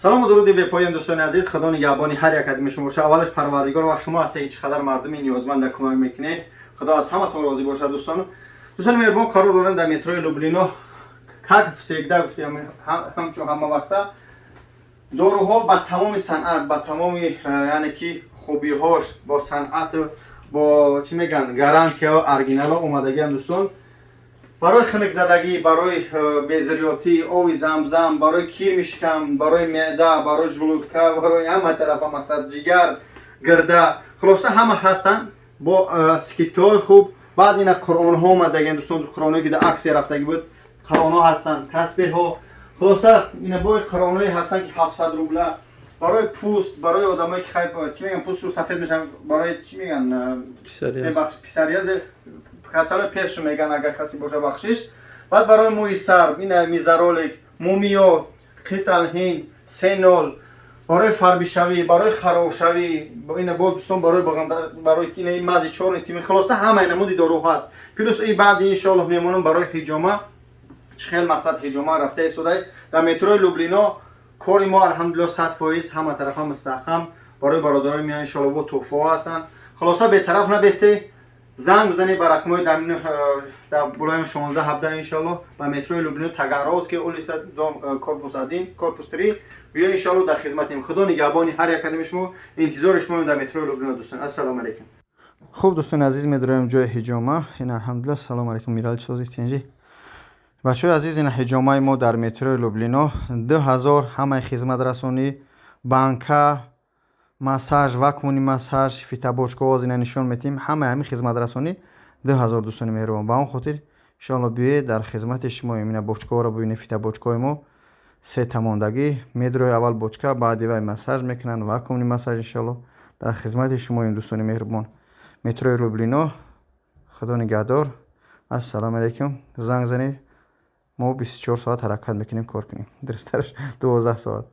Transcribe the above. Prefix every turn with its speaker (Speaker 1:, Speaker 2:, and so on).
Speaker 1: салому дуруди бепоён дӯстони азиз, худо нигаҳбони ҳар як адами шумо бошад. аввалаш парвардигор ва шумо ҳастед ки чӣ қадар мардуми ниёзманда кӯмак мекунед. Худо аз ҳаматон розӣ бошад. Дӯстони меҳрубон, қарор дорем дар метрои Люблино, как всегда гуфтем, ҳамчун ҳама вақта доруҳо ба тамоми санъат, ба тамоми яъне ки хубиҳош бо санъат, бо чӣ мегӯянд гарантия оригинало омадагианд. дӯстон, барои хунукзадагӣ, барои безриётӣ, ови замзам, барои кирми шикам, барои меъда, барои жулудка, барои ҳама тарафа мақсад ҷигар, гирда, хулоса ҳама ҳастанд бо скидкаҳои хуб. баъд ина қуръонҳо омадагианд. дӯстон, қуръоное ки дар аксия рафтагӣ буд, қуръонҳо ҳастанд, тасбеҳҳо, хулоса ина бои қуръоное ҳастанд ки 700 рубла. Барои пӯст, барои одамое ки хай чӣ мегӯянд, пӯстшон сафед мешаванд, барои чӣ мегӯянд, писариязе, касало песшон мегӯянд, агар каси боша бахшиш. баъд барои мӯи сар, ина мизаролик, мумиё, қисалҳин, сенол, барои фарбишавӣ, барои харобшавӣ, ина бо дӯстон барои ина мази чорни тими, хулоса ҳама ина моди доруҳо ҳаст. плюс и баъди иншоаллоҳ мемонам барои ҳиҷома, чӣ хел мақсад ҳиҷома рафта истодай. дар метрои Люблино кори мо алҳамдулиллоҳ 100% ҳама тарафа мустаҳкам. барои бародарои миён иншоаллоҳ бо туҳфаҳо ҳастанд. хулоса бетараф набесте, занг бизанед ба рақамҳои дар болои 16-17 иншоаллоҳ ба метрои Люблино Таганрогский улица, дом корпус 1, корпус 3 биё иншоаллоҳ дар хизматем. худо нигаҳбони ҳар як адами шумо. интизори шумоем дар метрои Люблино. дӯстон, ассалому алайкум. хуб дӯстони азиз, медороем ҷои ҳиҷома. ина алҳамдулиллаҳ. Салому алайкум. Мирали сози тенҷи бачаҳои азиз, ина ҳиҷомаи мо дар метрои Люблино 2000 ҳамаи хизматрасонӣ, банка, массаж, вакуумни массаж, фитабочкоҳо ина нишон метиҳем. ҳамаи ҳамин хизматрасонӣ 2000. дӯстони меҳрубон, ба он хотир иншоаллоҳ биёед, дар хизмати шумоем. ина бочкаҳоро бибинед. фитабочкаҳои мо 3 тамондагӣ, медрои аввал бочка, баъди вай массаж мекунанд, вакуумни массаж. иншоаллоҳ дар хизмати шумоем. дӯстони меҳрубон, метрои Люблино. худо нигаҳдор. ассалому алайкум. занг занед, мо 24 соат ҳаракат мекунем, кор кунем. дурусттараш 12 соат.